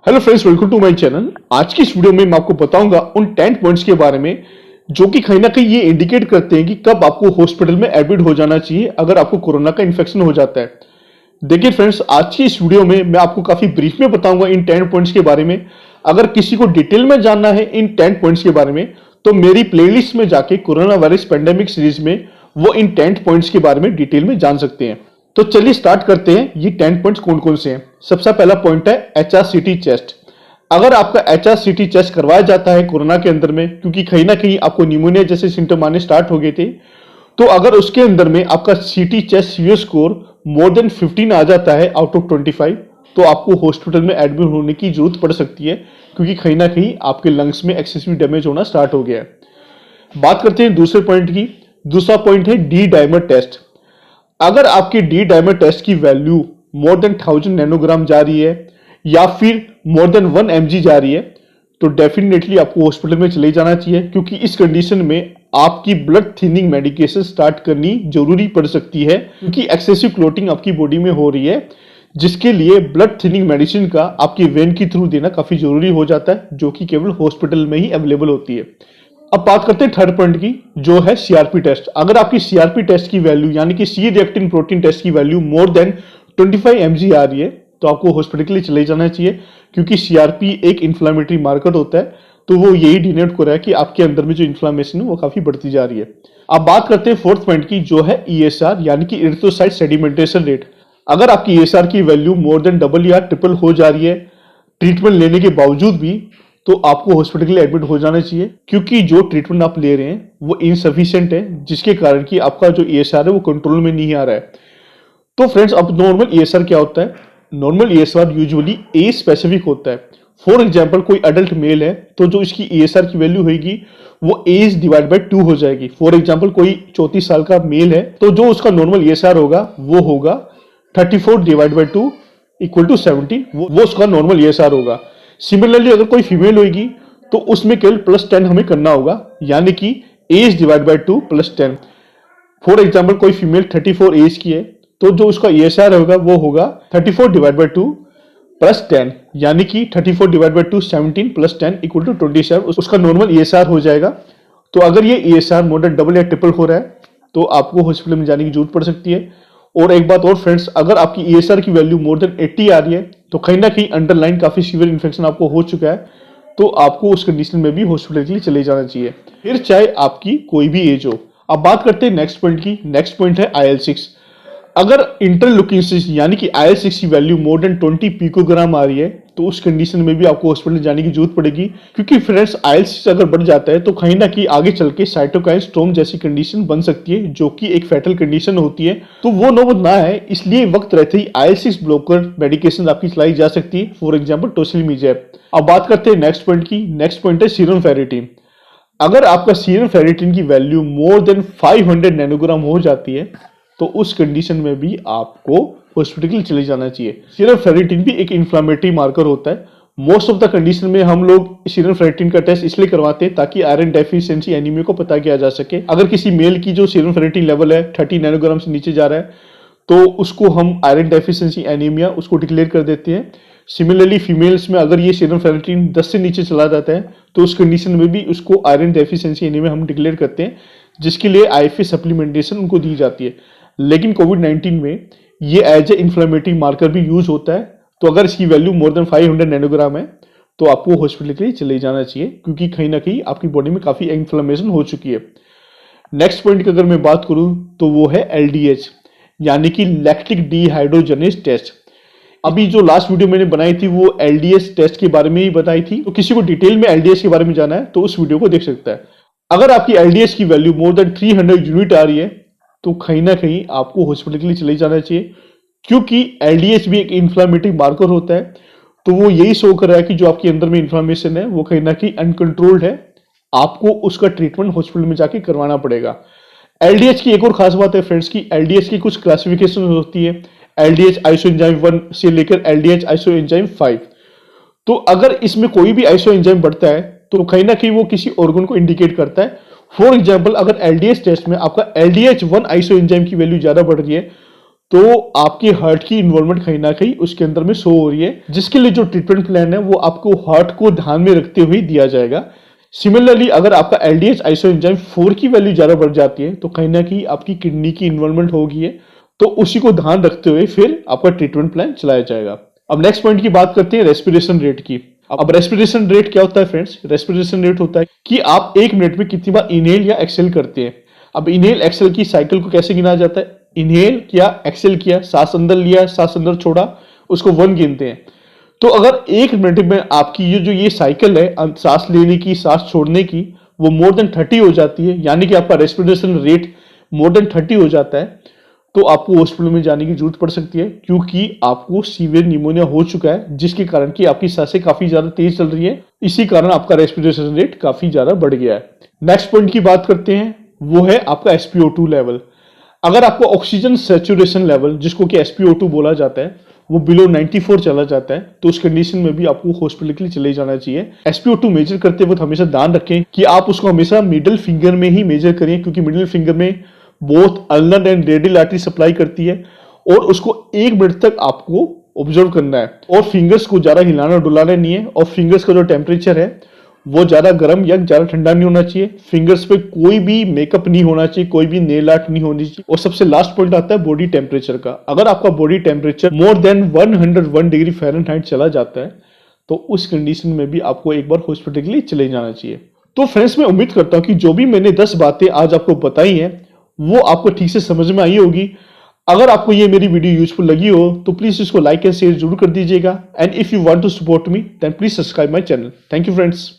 Hello friends, welcome to my channel. आज की इस वीडियो में मैं आपको बताऊंगा उन 10 पॉइंट्स के बारे में जो कि कहीं ना कहीं ये इंडिकेट करते हैं कि कब आपको हॉस्पिटल में एडमिट हो जाना चाहिए अगर आपको कोरोना का इन्फेक्शन हो जाता है। देखिए फ्रेंड्स, आज की इस वीडियो में मैं आपको काफी ब्रीफ में बताऊंगा इन 10 पॉइंट्स के बारे में। अगर किसी को डिटेल में जानना है इन 10 पॉइंट्स के बारे में तो मेरी प्लेलिस्ट में जाके कोरोना वायरस पेंडेमिक सीरीज में वो इन 10 पॉइंट्स के बारे में डिटेल में जान सकते हैं। तो चलिए स्टार्ट करते हैं। ये 10 पॉइंट्स कौन कौन से हैं। सबसे पहला पॉइंट है HRCT टेस्ट। अगर आपका HRCT टेस्ट करवाया जाता है कोरोना के अंदर में, क्योंकि कहीं ना कहीं आपको निमोनिया जैसे सिम्टम आने स्टार्ट हो गए थे, तो अगर उसके अंदर में आपका सीटी chest severe score more than 15 आ जाता है आउट ऑफ 25, तो आपको हॉस्पिटल में एडमिट होने की जरूरत पड़ सकती है, क्योंकि कहीं ना कहीं आपके लंग्स में एक्सेसिव डैमेज होना स्टार्ट हो गया है। बात करते हैं दूसरे पॉइंट की। दूसरा पॉइंट है डी डाइमर टेस्ट। अगर आपकी डी डाइमर टेस्ट की वैल्यू मोर देन 1000 नैनोग्राम जा रही है या फिर मोर देन 1 mg जा रही है तो डेफिनेटली आपको हॉस्पिटल में चले जाना चाहिए, क्योंकि इस कंडीशन में आपकी ब्लड थिनिंग मेडिकेशन स्टार्ट करनी जरूरी पड़ सकती है, क्योंकि एक्सेसिव क्लोटिंग आपकी बॉडी में हो रही है, जिसके लिए ब्लड थिनिंग मेडिसिन का आपकी वेन के थ्रू देना काफी जरूरी हो जाता है, जो कि केवल हॉस्पिटल में ही अवेलेबल होती है। अब बात करते हैं थर्ड पॉइंट की, जो है सीआरपी टेस्ट। अगर आपकी सीआरपी टेस्ट की वैल्यू यानी कि सी रिएक्टिन प्रोटीन टेस्ट की वैल्यू मोर देन 25 mg आ रही है तो आपको हॉस्पिटल के लिए चले जाना चाहिए, क्योंकि सीआरपी एक इन्फ्लामेटरी मार्कर होता है, तो वो यही डिनोट कर रहा है कि आपके अंदर में जो इन्फ्लामेशन है वो काफी बढ़ती जा रही है। अब बात करते हैं फोर्थ पॉइंट की, जो है ESR यानी कि इरिथ्रोसाइट सेडिमेंटेशन रेट। अगर आपकी ESR की वैल्यू मोर देन डबल या ट्रिपल हो जा रही है ट्रीटमेंट लेने के बावजूद भी, तो आपको हॉस्पिटल के लिए एडमिट हो जाना चाहिए, क्योंकि जो ट्रीटमेंट आप ले रहे हैं वो इनसफिशिएंट है, जिसके कारण कि आपका जो ESR है वो कंट्रोल में नहीं आ रहा है। तो फ्रेंड्स, अब नॉर्मल ESR क्या होता है? Normal ESR usually age specific होता है। फॉर एग्जांपल, कोई अडल्ट मेल है तो जो इसकी ESR की वैल्यू होगी वो एज डिवाइड बाय 2 हो जाएगी। फॉर एग्जांपल, कोई 34 साल का मेल है तो जो उसका नॉर्मल ESR होगा वो होगा 34 डिवाइड बाय 2 इक्वल टू 17, वो उसका नॉर्मल ESR होगा। सिमिलरली अगर कोई फीमेल होगी तो उसमें केवल +10 हमें करना होगा, यानी कि age divide by 2 +10। For example, कोई फीमेल 34 एज की है तो जो उसका ESR होगा वो होगा 34 डिवाइड बाय 2 +10, यानी कि 34 डिवाइड बाय 2 17 +10 इक्वल टू 27, उसका नॉर्मल ESR हो जाएगा। तो अगर ये ESR मोर देन डबल या ट्रिपल हो रहा है तो आपको हॉस्पिटल में जाने की जरूरत पड़ सकती है। और एक बात और फ्रेंड्स, अगर आपकी ESR की वैल्यू मोर देन 80 आ रही है तो कहीं ना कहीं अंडरलाइन काफी सीवियर इन्फेक्शन आपको हो चुका है, तो आपको उस कंडीशन में भी हॉस्पिटल के लिए चले जाना चाहिए, फिर चाहे आपकी कोई भी एज हो। अब बात करते हैं नेक्स्ट पॉइंट की। नेक्स्ट पॉइंट है IL-6। अगर इंटरल्यूकिन-6 यानी कि IL-6 की वैल्यू मोर देन 20 पिकोग्राम आ रही है तो उस कंडीशन में भी आपको हॉस्पिटल जाने की जरूरत पड़ेगी, क्योंकि फ्रेंड्स IL-6 अगर बढ़ जाता है तो कहीं ना कहीं आगे चल के साइटोकाइन स्टॉर्म जैसी कंडीशन बन सकती है, जो कि एक फैटल कंडीशन होती है। तो वो नौबत ना है, इसलिए वक्त रहते ही IL-6 ब्लॉकर मेडिकेशन आपकी चलाई जा सकती है, फॉर एग्जाम्पल टोसिलिमिजैब। अब बात करते हैं नेक्स्ट पॉइंट की। नेक्स्ट पॉइंट है सीरम फेरिटिन। अगर आपका सीरम फेरिटिन की वैल्यू मोर देन 500 नैनोग्राम हो जाती है तो उस कंडीशन में भी आपको हॉस्पिटल के लिए चले जाना चाहिए। सीरम फेरिटिन भी एक इन्फ्लामेटरी मार्कर होता है। मोस्ट ऑफ द कंडीशन में हम लोग सीरम फेरिटिन का टेस्ट इसलिए करवाते हैं ताकि आयरन डेफिशिएंसी एनीमिया को पता किया जा सके। अगर किसी मेल की जो सीरम फेरिटिन लेवल है 30 नैनोग्राम से नीचे जा रहा है तो उसको हम आयरन डेफिशिएंसी एनीमिया उसको डिक्लेयर कर देते हैं। सिमिलरली फीमेल्स में अगर ये सीरम फेरिटिन 10 से नीचे चला जाता है तो उस कंडीशन में भी उसको आयरन डेफिशिएंसी एनीमिया हम डिक्लेयर करते हैं, जिसके लिए IFA सप्लीमेंटेशन उनको दी जाती है। लेकिन कोविड-19 में ये एज ए इन्फ्लेमेटरी मार्कर भी यूज होता है, तो अगर इसकी वैल्यू मोर देन 500 नैनोग्राम है तो आपको हॉस्पिटल के लिए चले जाना चाहिए, क्योंकि कहीं ना कहीं आपकी बॉडी में काफी इन्फ्लेमेशन हो चुकी है। नेक्स्ट पॉइंट की अगर मैं बात करूं तो वो है LDH यानी कि लैक्टिक डिहाइड्रोजनेज टेस्ट। अभी जो लास्ट वीडियो मैंने बनाई थी वो LDH टेस्ट के बारे में ही बताई थी, तो किसी को डिटेल में LDH के बारे में जाना है तो उस वीडियो को देख सकता है। अगर आपकी LDH की वैल्यू मोर देन 300 यूनिट आ रही है तो कहीं ना कहीं आपको हॉस्पिटल के लिए चले जाना चाहिए, क्योंकि LDH भी एक इन्फ्लामेटरी मार्कर होता है। तो वो यही शो कर रहा है कि जो आपके अंदर में इन्फ्लामेशन है वो कहीं ना कहीं अनकंट्रोल्ड है, आपको उसका ट्रीटमेंट हॉस्पिटल में जाके करवाना पड़ेगा। LDH की एक और खास बात है फ्रेंड्स की LDH की कुछ क्लासिफिकेशन होती है, LDH आइसोएंजाइम 1 से लेकर LDH आइसोएंजाइम 5। तो अगर इसमें कोई भी आइसोएंजाइम बढ़ता है तो कहीं ना कहीं वो किसी ऑर्गन को इंडिकेट करता है। फॉर एग्जाम्पल, अगर LDH टेस्ट में आपका LDH 1 आइसोएंजाइम की वैल्यू ज्यादा बढ़ रही है तो आपके हार्ट की इन्वॉल्वमेंट कहीं ना कहीं उसके अंदर में शो हो रही है, जिसके लिए जो ट्रीटमेंट प्लान है वो आपको हार्ट को ध्यान में रखते हुए दिया जाएगा। सिमिलरली अगर आपका एलडीएच आइसोएंजाइम 4 की वैल्यू ज्यादा बढ़ जाती है तो कहीं ना कहीं आपकी किडनी की इन्वॉल्वमेंट होगी है, तो उसी को ध्यान रखते हुए फिर आपका ट्रीटमेंट प्लान चलाया जाएगा। अब नेक्स्ट पॉइंट की बात करते हैं रेस्पिरेशन रेट की। अब रेस्पिरेशन रेट क्या होता है फ्रेंड्स? रेस्पिरेशन रेट होता है कि आप 1 मिनट में कितनी बार इनहेल या एक्सेल करते हैं। अब इनहेल एक्सेल की साइकिल को कैसे गिना जाता है? इनहेल किया, एक्सेल किया, सांस अंदर लिया, सांस अंदर छोड़ा, उसको 1 गिनते हैं। तो अगर 1 मिनट में आपकी ये साइकिल है सांस लेने की, सांस छोड़ने की, वो मोर देन 30 हो जाती है, यानी कि आपका रेस्पिरेशन रेट मोर देन 30 हो जाता है, तो आपको हॉस्पिटल में जाने की जरूरत पड़ सकती है, क्योंकि आपको सीवियर निमोनिया हो चुका है, जिसके कारण कि आपकी सांसें काफी ज्यादा तेज चल रही है। इसी कारण आपका रेस्पिरेशन रेट काफी ज्यादा बढ़ गया है। नेक्स्ट पॉइंट की बात करते हैं, वो है आपका SpO2 लेवल। अगर आपको ऑक्सीजन सैचुरेशन लेवल, जिसको कि SpO2 बोला जाता है, वो बिलो 94 चला जाता है, तो उस कंडीशन में भी आपको हॉस्पिटल के लिए चले जाना चाहिए। SpO2 मेजर करते वक्त हमेशा ध्यान रखें कि आप उसको हमेशा मिडिल फिंगर में ही मेजर करें, क्योंकि मिडिल फिंगर में both ulnar and radial artery supply करती है, और उसको 1 मिनट तक आपको ऑब्जर्व करना है, और फिंगर्स को ज्यादा हिलाना डुलाना नहीं है, और फिंगर्स का जो टेम्परेचर है वो ज्यादा गर्म या ज्यादा ठंडा नहीं होना चाहिए। फिंगर्स पे कोई भी मेकअप नहीं होना चाहिए, कोई भी नेल आर्ट नहीं होनी चाहिए। और सबसे लास्ट पॉइंट आता है बॉडी टेम्परेचर का। अगर आपका body temperature more than 101 degree Fahrenheit चला जाता है, तो उस कंडीशन में भी आपको एक बार हॉस्पिटल के लिए चले जाना चाहिए। तो फ्रेंड्स, मैं उम्मीद करता हूं कि जो भी मैंने 10 बातें आज आपको बताई हैं वो आपको ठीक से समझ में आई होगी। अगर आपको ये मेरी वीडियो यूजफुल लगी हो तो प्लीज इसको लाइक एंड शेयर जरूर कर दीजिएगा। And if you want to support me then please subscribe my channel. Thank you friends.